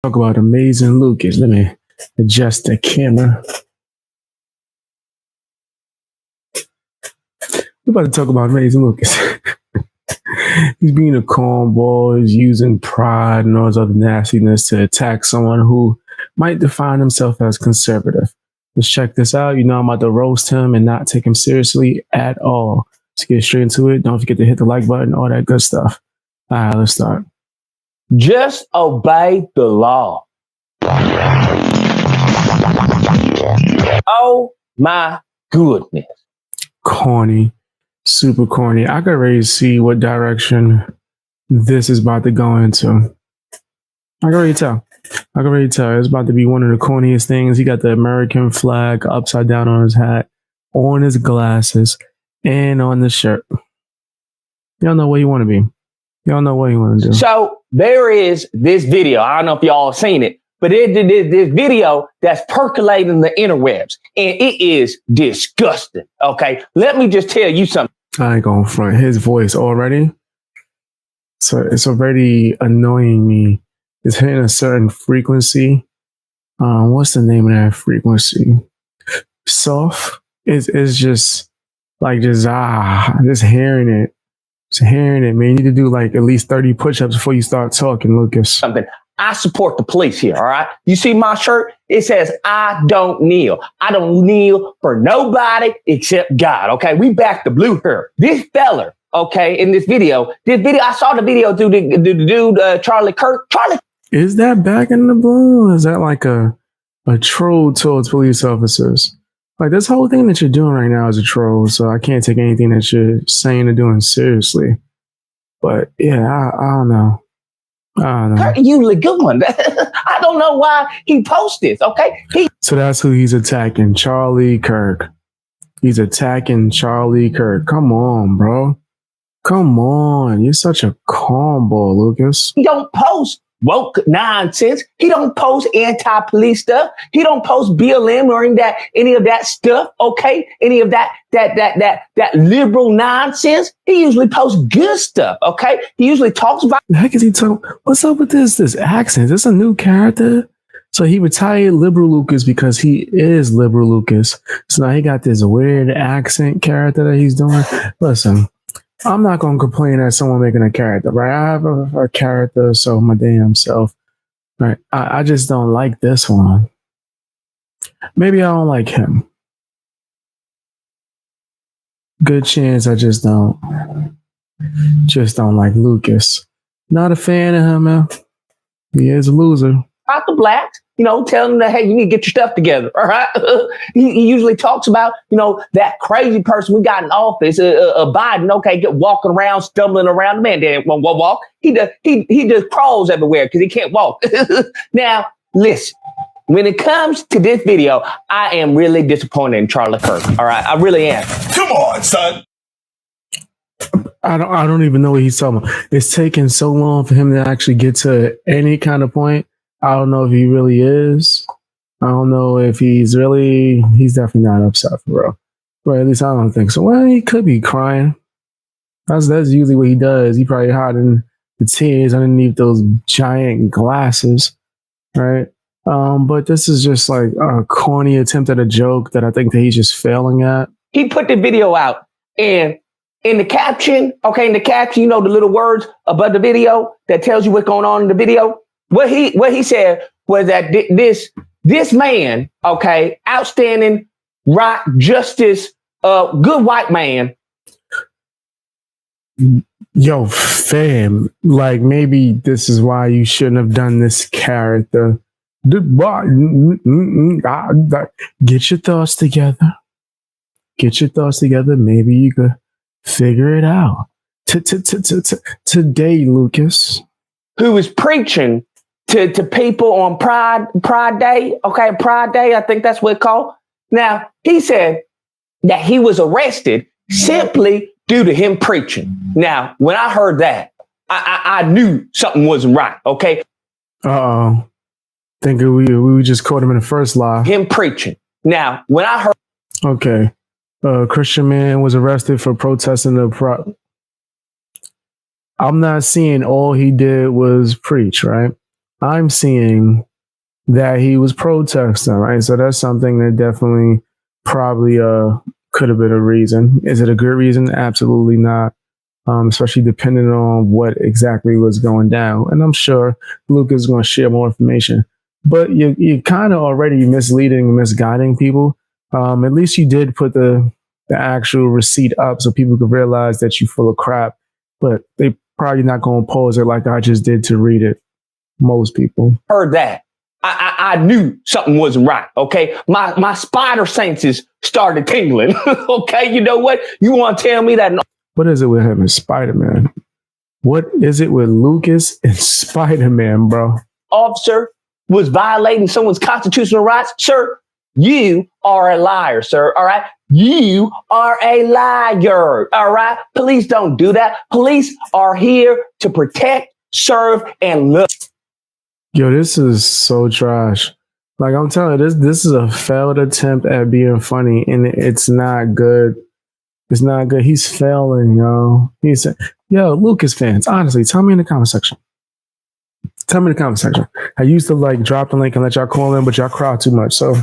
Talk about amazing Lucas. Let me adjust the camera. We're about to talk about amazing Lucas. He's being a calm boy. He's using pride and all his other nastiness to attack someone who might define himself as conservative. Let's check this out. You know I'm about to roast him and not take him seriously at all. Let's get straight into it. Don't forget to hit the like button, all that good stuff. All right, let's start. Just obey the law. Oh my goodness. Corny. Super corny. I got ready to see what direction this is about to go into. I can already tell. It's about to be one of the corniest things. He got the American flag upside down on his hat, on his glasses, and on the shirt. You don't know where you want to be. You don't know what you want to do. So there is this video. I don't know if y'all have seen it, but it this video that's percolating the interwebs, and it is disgusting. Okay, let me just tell you something. I ain't gonna front. His voice already. So it's already annoying me. It's hitting a certain frequency. What's the name of that frequency? Soft. It's just like just hearing it. Just hearing it, man. You need to do like at least 30 push-ups before you start talking, Lucas. Something. I support the police here, all right? You see my shirt? It says, I don't kneel. I don't kneel for nobody except God, okay? We back the blue here. This fella, okay, in this video, I saw the video through the dude, Charlie Kirk. Is that back in the blue? Is that like a troll towards police officers? Like this whole thing that you're doing right now is a troll, so I can't take anything that you're saying or doing seriously. But yeah, I don't know. Kirk usually good one. I don't know why he posts this, okay? So that's who he's attacking, Charlie Kirk. He's attacking Charlie Kirk. Come on, bro. Come on. You're such a calm boy, Lucas. He don't post woke nonsense. He don't post anti-police stuff. He don't post BLM or any of that stuff, okay? Any of that liberal nonsense. He usually posts good stuff, okay? He usually talks about... The heck is he talking? What's up with this accent? Is this a new character? So he retired Liberal Lucas because he is Liberal Lucas. So now he got this weird accent character that he's doing. Listen, I'm not going to complain at someone making a character, right? I have a character, so my damn self, right? I just don't like this one. Maybe I don't like him. Good chance I just don't like Lucas. Not a fan of him, man. He is a loser. About the blacks, telling them that, hey, you need to get your stuff together, all right? He usually talks about, that crazy person we got in office, Biden, okay, walking around, stumbling around. The man didn't want to walk. He just crawls everywhere because he can't walk. Now, listen, when it comes to this video, I am really disappointed in Charlie Kirk, all right? I really am. Come on, son. I don't even know what he's talking about. It's taking so long for him to actually get to any kind of point. I don't know if he really is. I don't know if he's definitely not upset for real. But at least I don't think so. Well, he could be crying. That's usually what he does. He probably hiding the tears underneath those giant glasses, right? But this is just like a corny attempt at a joke that I think that he's just failing at. He put the video out, and in the caption, the little words above the video that tells you what's going on in the video. What he said was that this man, okay, outstanding, right, justice, good white man. Yo, fam, like maybe this is why you shouldn't have done this character. Get your thoughts together. Maybe you could figure it out. Today, Lucas, who was preaching to people on Pride Day, okay, Pride Day, I think that's what it's called. Now, he said that he was arrested simply due to him preaching. Now, when I heard that, I knew something wasn't right, okay? Uh-oh. Think we just caught him in the first lie. Him preaching. Now, when I heard... Okay. Christian man was arrested for protesting the... I'm not seeing all he did was preach, right? I'm seeing that he was protesting, right? So that's something that definitely probably could have been a reason. Is it a good reason? Absolutely not. Especially depending on what exactly was going down. And I'm sure Luke is going to share more information. But you're kind of already misleading and misguiding people. At least you did put the actual receipt up so people could realize that you're full of crap. But they probably not going to pose it like I just did to read it. Most people heard that. I knew something wasn't right. Okay. My spider senses started tingling. Okay. You know what? You want to tell me that? What is it with him and Spider-Man? What is it with Lucas and Spider-Man, bro? Officer was violating someone's constitutional rights. Sir, you are a liar, sir. All right. You are a liar. All right. Police don't do that. Police are here to protect, serve, and love. Yo, this is so trash. Like I'm telling you, this is a failed attempt at being funny, and it's not good. It's not good. He's failing, yo. Yo, Lucas fans, honestly, tell me in the comment section. Tell me in the comment section. I used to like drop the link and let y'all call in, but y'all cry too much. So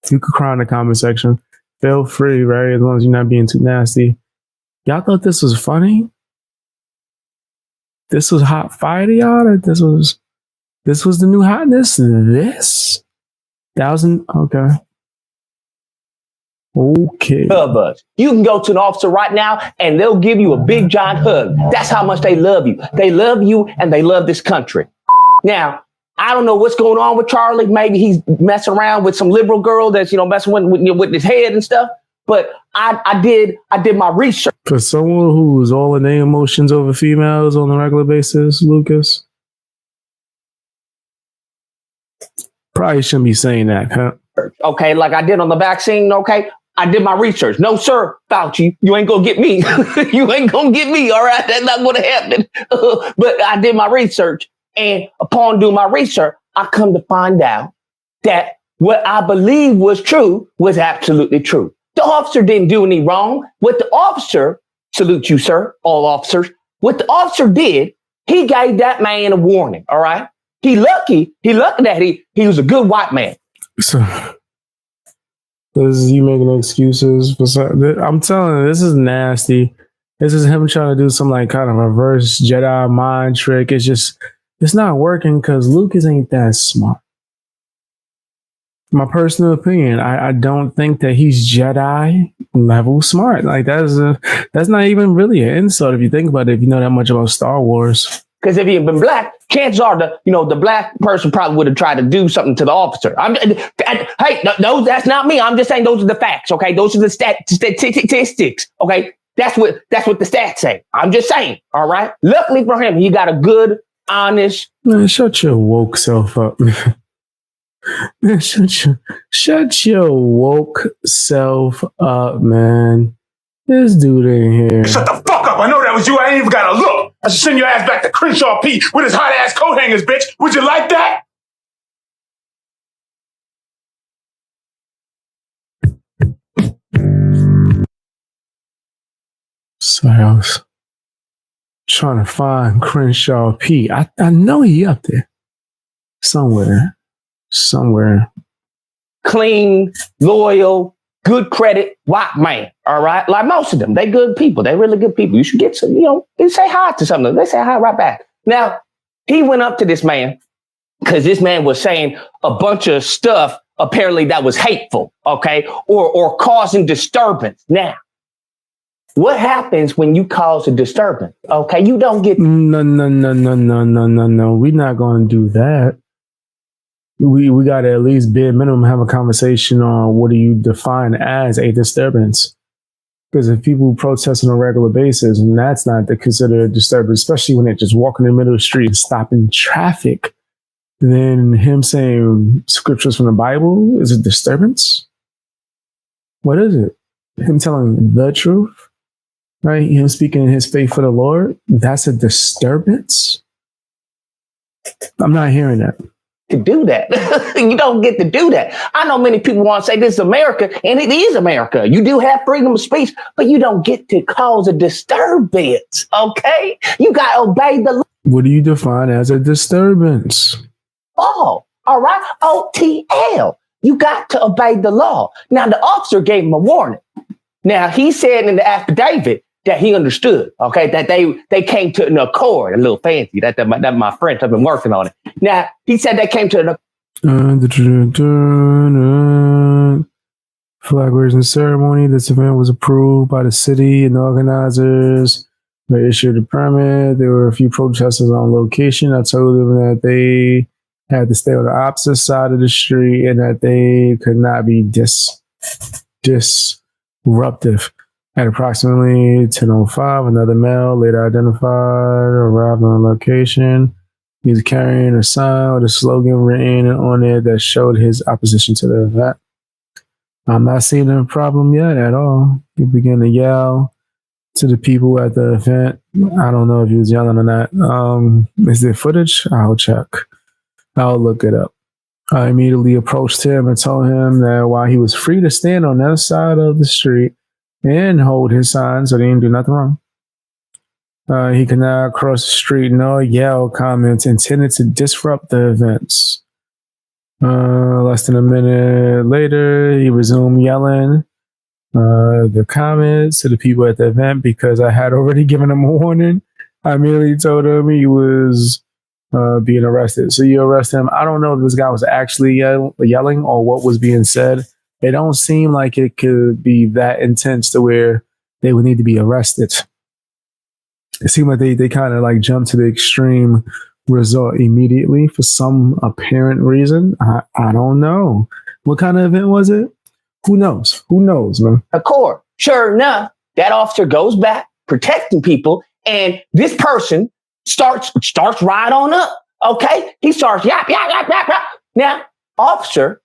you could cry in the comment section. Feel free, right? As long as you're not being too nasty. Y'all thought this was funny? This was hot fire to y'all? This was the new hotness? This? Okay. Okay. Of us. You can go to an officer right now and they'll give you a big giant hug. That's how much they love you. They love you and they love this country. Now, I don't know what's going on with Charlie. Maybe he's messing around with some liberal girl that's, messing with his head and stuff. But I did my research. For someone who's all in their emotions over females on a regular basis, Lucas, probably shouldn't be saying that, huh? Okay, like I did on the vaccine, okay? I did my research. No, sir, Fauci, you ain't gonna get me. You ain't gonna get me, all right? That's not gonna happen. But I did my research, and upon doing my research, I come to find out that what I believe was true was absolutely true. The officer didn't do any wrong. What the officer, salute you, sir, all officers, what the officer did, he gave that man a warning, all right? He lucky that he was a good white man. So this is you making excuses for something. I'm telling you, this is nasty. This is him trying to do some like kind of reverse Jedi mind trick. It's not working because Lucas ain't that smart. My personal opinion, I don't think that he's Jedi level smart. Like that's not even really an insult if you think about it. If you know that much about Star Wars. Because if he had been black, chances are the black person probably would have tried to do something to the officer. Hey, no, that's not me. I'm just saying those are the facts. Okay, those are the statistics. Okay, that's what the stats say. I'm just saying. All right. Luckily for him, he got a good, honest. Man, shut your woke self up, man. Man, shut your woke self up, man. This dude in here. Shut the fuck up. I know that was you. I ain't even got to look. I should send your ass back to Crenshaw P with his hot ass coat hangers, bitch. Would you like that? Sorry, I was trying to find Crenshaw P. I know he up there. Somewhere. Clean, loyal, good credit, white man. All right. Like most of them, they good people. They really good people. You should get some, they say hi to some of them. They say hi right back. Now, he went up to this man because this man was saying a bunch of stuff apparently that was hateful, okay, or causing disturbance. Now, what happens when you cause a disturbance? Okay, you don't get... No. We're not going to do that. We got to at least bare minimum have a conversation on what do you define as a disturbance. Because if people protest on a regular basis, and that's not considered a disturbance, especially when they're just walking in the middle of the street and stopping traffic, then him saying scriptures from the Bible is a disturbance? What is it? Him telling the truth? Right? Him speaking his faith for the Lord? That's a disturbance? I'm not hearing that. To do that. You don't get to do that. I know many people want to say this is America, and it is America. You do have freedom of speech, but you don't get to cause a disturbance, okay? You got to obey the law. What do you define as a disturbance? Oh, all right. OTL. You got to obey the law. Now, the officer gave him a warning. Now, he said in the affidavit that he understood, okay, that they came to an accord, a little fancy. That my friends have been working on it. Now, he said they came to an flag raising ceremony. This event was approved by the city and the organizers. They issued a permit. There were a few protesters on location. I told them that they had to stay on the opposite side of the street and that they could not be disruptive. At approximately 10:05, another male, later identified, arrived on location. He was carrying a sign with a slogan written on it that showed his opposition to the event. I'm not seeing a problem yet at all. He began to yell to the people at the event. I don't know if he was yelling or not. Is there footage? I'll check. I'll look it up. I immediately approached him and told him that while he was free to stand on that side of the street and hold his sign so they didn't do nothing wrong, he could not cross the street nor yell comments intended to disrupt the events. Less than a minute later, he resumed yelling the comments to the people at the event because I had already given him a warning. I merely told him he was being arrested. So you arrest him. I don't know if this guy was actually yelling or what was being said. It don't seem like it could be that intense to where they would need to be arrested. It seemed like they kind of like jumped to the extreme result immediately for some apparent reason. I don't know. What kind of event was it? Who knows? Who knows, man? accord. Sure enough, that officer goes back protecting people, and this person starts right on up. Okay, he starts yap yap yap yap yap. Now, officer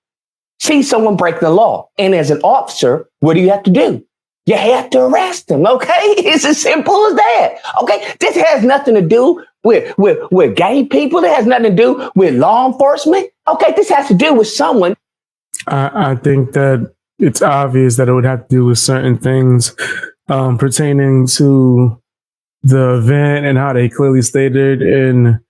sees someone breaking the law, and as an officer, what do you have to do? You have to arrest them. Okay, it's as simple as that. Okay, this has nothing to do with gay people. It has nothing to do with law enforcement. Okay, this has to do with someone. I think that it's obvious that it would have to do with certain things pertaining to the event and how they clearly stated in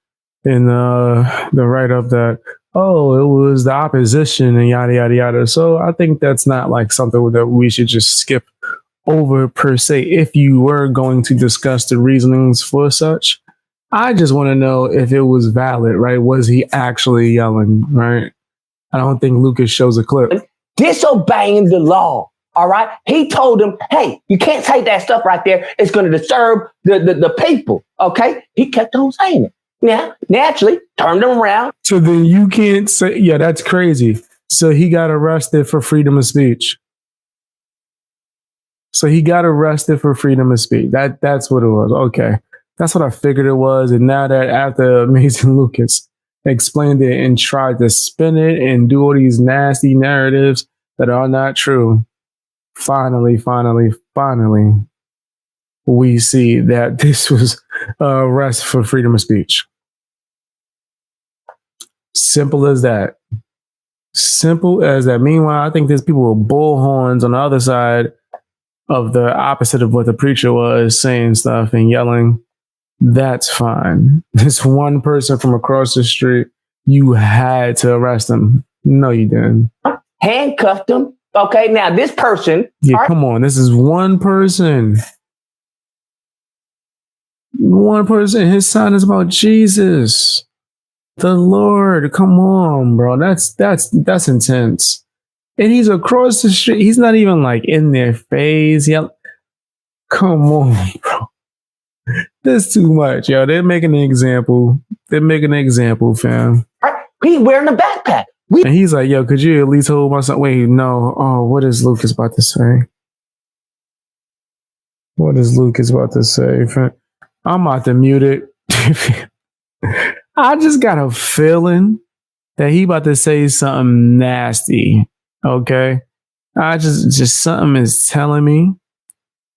the write up that it was the opposition and yada yada yada. So I think that's not like something that we should just skip over per se. If you were going to discuss the reasonings for such, I just want to know if it was valid, right? Was he actually yelling, right? I don't think Lucas shows a clip. Disobeying the law. All right. He told him, hey, you can't say that stuff right there. It's going to disturb the people. Okay. He kept on saying it. Now, naturally, turned him around. So then you can't say, yeah, that's crazy. So he got arrested for freedom of speech. So he got arrested for freedom of speech. That's what it was. Okay. That's what I figured it was. And now that after Amazing Lucas explained it and tried to spin it and do all these nasty narratives that are not true, finally, we see that this was arrest for freedom of speech. Simple as that. Simple as that. Meanwhile, I think there's people with bullhorns on the other side of the opposite of what the preacher was saying stuff and yelling. That's fine. This one person from across the street, you had to arrest him. No, you didn't. Handcuffed him. Okay, now this person. Yeah, come on. This is one person. One person. His sign is about Jesus, the Lord. Come on, bro. That's intense. And he's across the street. He's not even like in their face. Yeah. Come on, bro. That's too much, yo. They're making an example. Fam. He wearing a backpack. And he's like, yo, could you at least hold my son? Wait, no. Oh, what is Lucas about to say? What is Lucas about to say? Fam? I'm about to mute it. I just got a feeling that he about to say something nasty. Okay? I just something is telling me.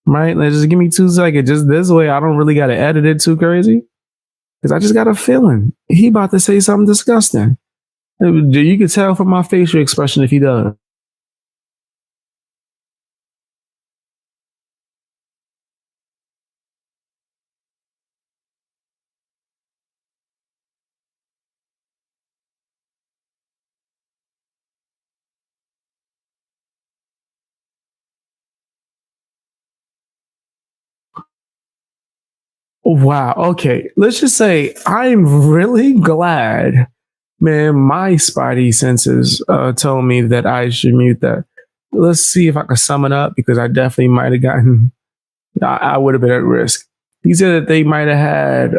Right? Let's just give me 2 seconds. Just this way, I don't really got to edit it too crazy. Because I just got a feeling he about to say something disgusting. You can tell from my facial expression if he does. Wow. Okay. Let's just say I'm really glad, man. My spidey senses told me that I should mute that. Let's see if I can sum it up because I definitely might have gotten. I would have been at risk. He said that they might have had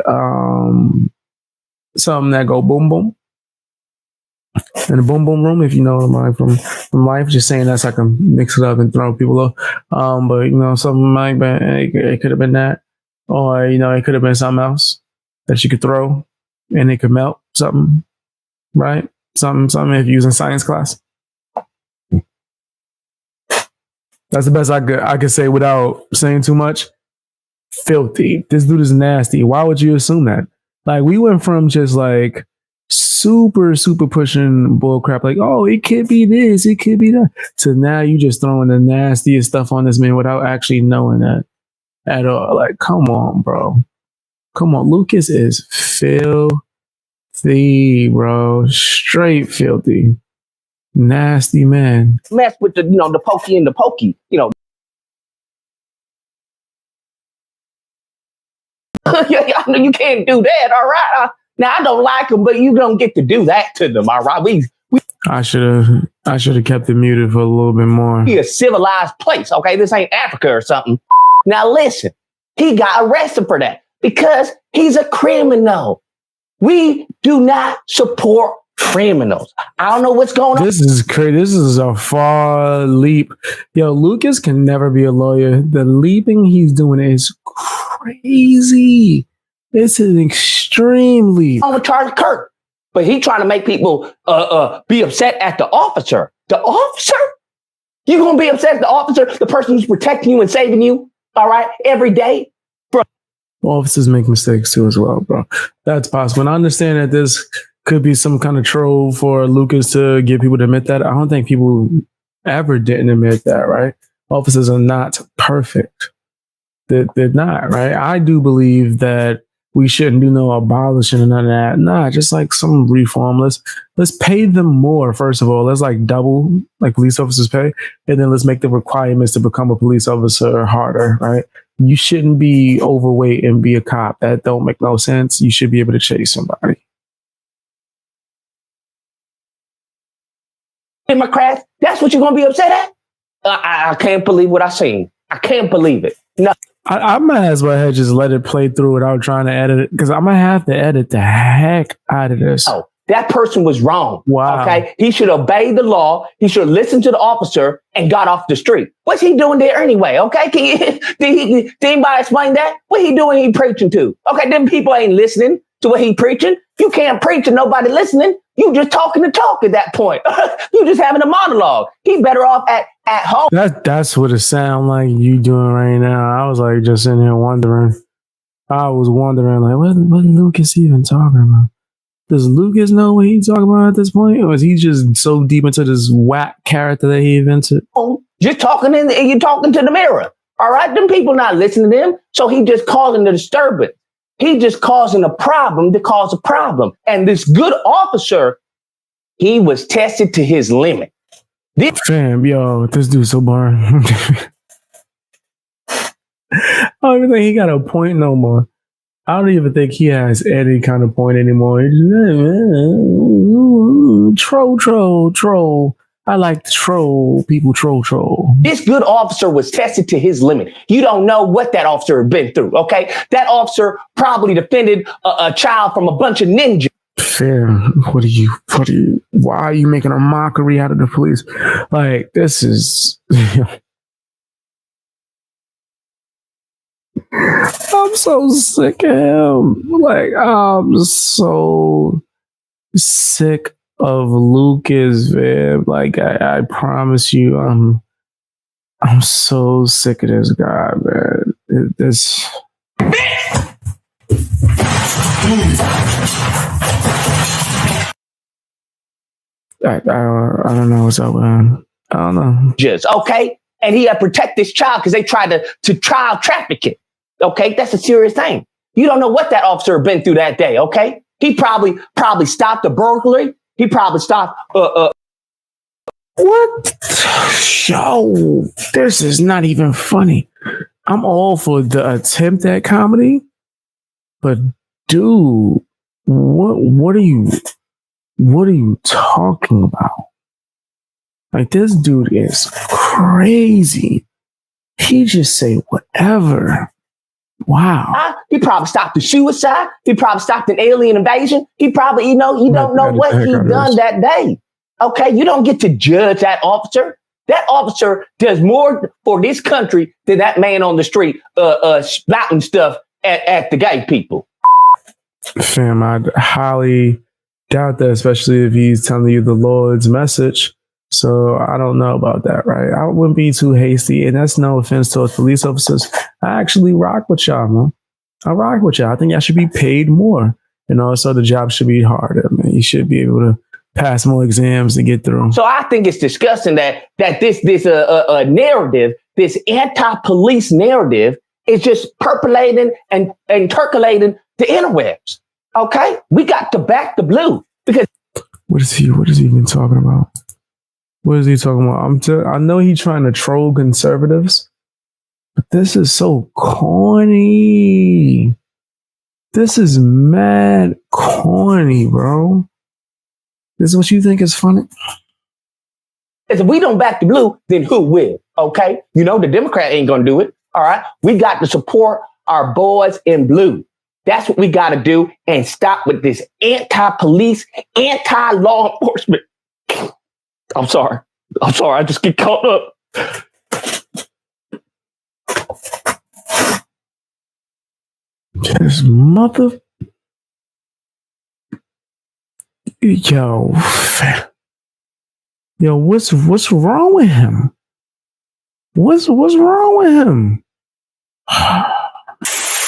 something that go boom boom in the boom boom room. If you know mine from life, just saying that so I can mix it up and throw people off. But something like that. It could have been that, or it could have been something else that you could throw and it could melt something, right? Something if you're using science class. That's the best I could say without saying too much. Filthy. This dude is nasty. Why would you assume that? Like we went from just like super pushing bull crap, like oh it could be this, it could be that, to now you just throwing the nastiest stuff on this man without actually knowing that at all. Like come on, bro. Come on, Lucas is filthy, bro. Straight filthy. Nasty man. Mess with the pokey and the pokey. I know you can't do that. All right. Now I don't like them, but you don't get to do that to them. All right. We I should have kept it muted for a little bit more. a civilized place. Okay, this ain't Africa or something. Now listen, he got arrested for that because he's a criminal. We do not support criminals. I don't know what's going on. This is crazy. This is a far leap. Yo, Lucas can never be a lawyer. The leaping he's doing is crazy. It's an extreme leap. On Charlie Kirk, but he trying to make people be upset at the officer. The officer? You gonna be upset at the officer, the person who's protecting you and saving you? All right, every day. Officers make mistakes too, as well, bro. That's possible. And I understand that this could be some kind of troll for Lucas to get people to admit that. I don't think people ever didn't admit that, right? Officers are not perfect. They're not, right? I do believe that we shouldn't do no abolishing and none of that. Nah, just like some reform. Let's pay them more, first of all. Let's like double like police officers pay. And then let's make the requirements to become a police officer harder, right? You shouldn't be overweight and be a cop. That don't make no sense. You should be able to chase somebody. Democrats, that's what you're gonna be upset at? I can't believe what I seen. I can't believe it. No. I might as well just let it play through without trying to edit it because I'm gonna have to edit the heck out of this. Oh, that person was wrong. Wow. Okay, he should obey the law. He should listen to the officer and got off the street. What's he doing there anyway? Okay, did anybody explain that? What he doing? He preaching to? Okay, them people ain't listening to what he preaching. You can't preach and nobody listening. You just talking to talk at that point. You just having a monologue. He better off at home. That's what it sound like you doing right now. I was like just sitting here wondering. I was wondering like what Lucas even talking about? Does Lucas know what he's talking about at this point? Or is he just so deep into this whack character that he invented? Just talking you're talking to the mirror. All right, them people not listening to him. So he just causing the disturbance. He just causing a problem to cause a problem. And this good officer, he was tested to his limit. Fam, yo, this dude's so boring. I don't even think he got a point no more. I don't even think he has any kind of point anymore. Troll. I like to troll people. Troll. This good officer was tested to his limit. You don't know what that officer had been through, okay? That officer probably defended a child from a bunch of ninjas. Fam, why are you making a mockery out of the police? Like, this is... I'm so sick of him. Like, I'm so sick of Lucas, man. Like, I promise you, I'm so sick of this guy, man. I don't know what's up, man. I don't know. Just okay, and he had to protect this child because they tried to child traffic it. Okay, that's a serious thing. You don't know what that officer had been through that day. Okay, he probably stopped a burglary. He probably stopped. What? Yo, this is not even funny. I'm all for the attempt at comedy, But dude, what are you talking about? Like, this dude is crazy. He just say whatever. Wow. He probably stopped a suicide. He probably stopped an alien invasion. He probably, you don't know what he done that day. Okay, you don't get to judge that officer. That officer does more for this country than that man on the street spouting stuff at the gay people. Fam, I highly doubt that, especially if he's telling you the Lord's message. So I don't know about that, right? I wouldn't be too hasty, and that's no offense to us police officers. I actually rock with y'all, man. I rock with y'all. I think y'all should be paid more, and also the job should be harder, man. You should be able to pass more exams to get through. So I think it's disgusting that this narrative, this anti-police narrative, is just percolating and percolating the interwebs. Okay, we got to back the blue because what is he even talking about? What is he talking about? I know he's trying to troll conservatives, but this is so corny. This is mad corny, bro. This is what you think is funny? If we don't back the blue, then who will? Okay, the Democrat ain't gonna do it. All right, we got to support our boys in blue. That's what we got to do, and stop with this anti-police, anti-law enforcement. I'm sorry. I just get caught up. This mother. Yo, what's wrong with him? What's wrong with him?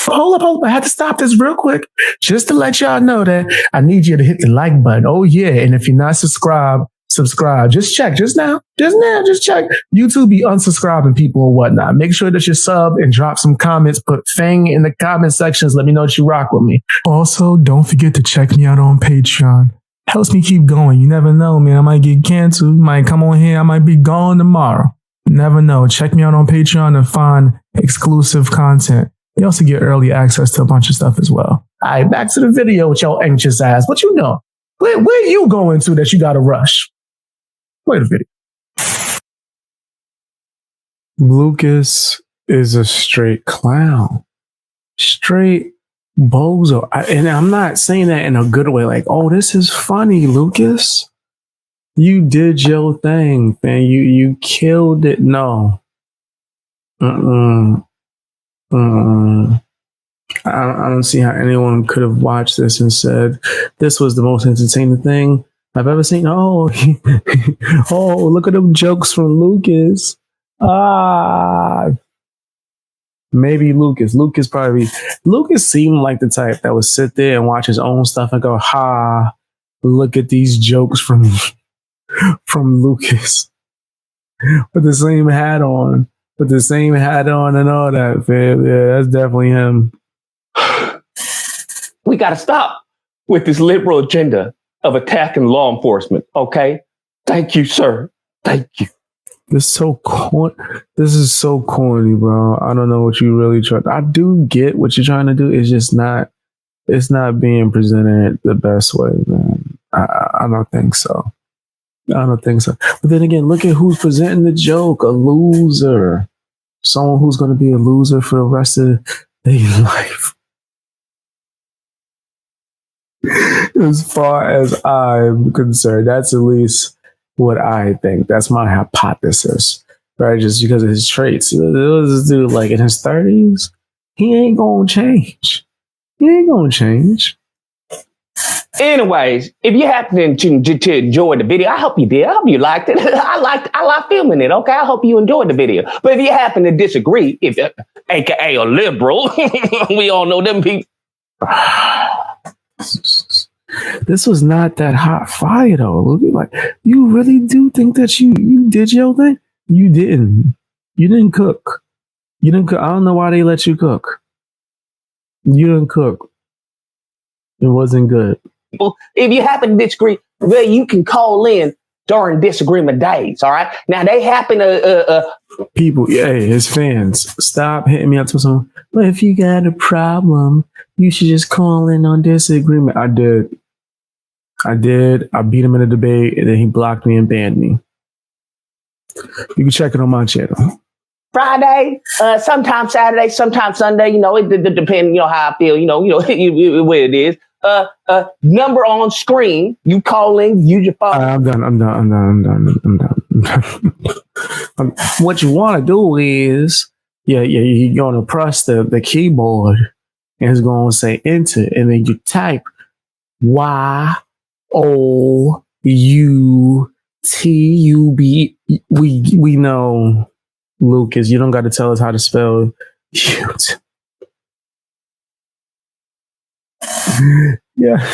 Hold up. I had to stop this real quick just to let y'all know that I need you to hit the like button. Oh, yeah. And if you're not subscribed, subscribe. Just check. Just now. Just check. YouTube be unsubscribing people or whatnot. Make sure that you sub and drop some comments. Put Fang in the comment sections. Let me know that you rock with me. Also, don't forget to check me out on Patreon. Helps me keep going. You never know, man. I might get canceled. You might come on here. I might be gone tomorrow. Never know. Check me out on Patreon and find exclusive content. You also get early access to a bunch of stuff as well. All right, back to the video with your anxious ass. What you know? Where you going to that you got to rush? Play the video. Lucas is a straight clown. Straight bozo. And I'm not saying that in a good way. Like, oh, this is funny, Lucas. You did your thing, man. You killed it. No. I don't see how anyone could have watched this and said this was the most entertaining thing I've ever seen. Oh, oh, look at them jokes from Lucas. Maybe Lucas. Lucas seemed like the type that would sit there and watch his own stuff and go, ha, look at these jokes from Lucas with the same hat on. And all that, fam. Yeah, that's definitely him. We got to stop with this liberal agenda of attacking law enforcement, okay? Thank you, sir. Thank you. This is so corny, bro. I don't know what you really try. I do get what you're trying to do. It's just not, it's not being presented the best way, man. I don't think so. But then again, look at who's presenting the joke. A loser. Someone who's going to be a loser for the rest of their life. As far as I'm concerned, that's at least what I think. That's my hypothesis, right? Just because of his traits. This dude, like in his 30s, he ain't going to change. Anyways, if you happen to enjoy the video, I hope you did. I hope you liked it. I like filming it. Okay, I hope you enjoyed the video. But if you happen to disagree, if AKA a liberal, we all know them people. This was not that hot fire though. Like, you really do think that you did your thing? You didn't. You didn't cook. I don't know why they let you cook. You didn't cook. It wasn't good. If you happen to disagree, well, you can call in during disagreement days. All right. Now they happen to people. Yeah, his fans. Stop hitting me up to someone. But if you got a problem, you should just call in on disagreement. I did. I beat him in a debate, and then he blocked me and banned me. You can check it on my channel. Friday, sometimes Saturday, sometimes Sunday. You know, it depends. You know how I feel. You know where it is. Number on screen. You calling? Use your phone. I'm done. What you want to do is, you're gonna press the keyboard, and it's gonna say enter, and then you type YOUTUB. We know, Lucas. You don't got to tell us how to spell Ute. Yeah.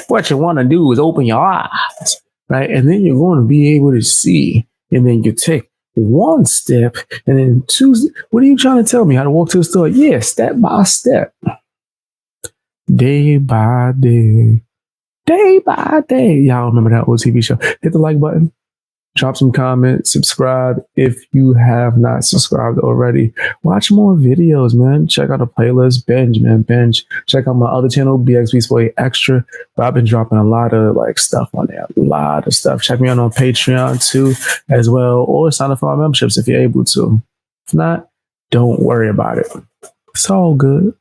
What you want to do is open your eyes, right? And then you're going to be able to see. And then you take one step and then two. What are you trying to tell me? How to walk to the store? Yeah, step by step. Day by day. Day by day. Y'all remember that old TV show? Hit the like button. Drop some comments, subscribe if you have not subscribed already. Watch more videos, man. Check out the playlist, binge. Check out my other channel, BXB Sport Extra. But I've been dropping a lot of stuff on there, a lot of stuff. Check me out on Patreon too, as well, or sign up for my memberships if you're able to. If not, don't worry about it. It's all good.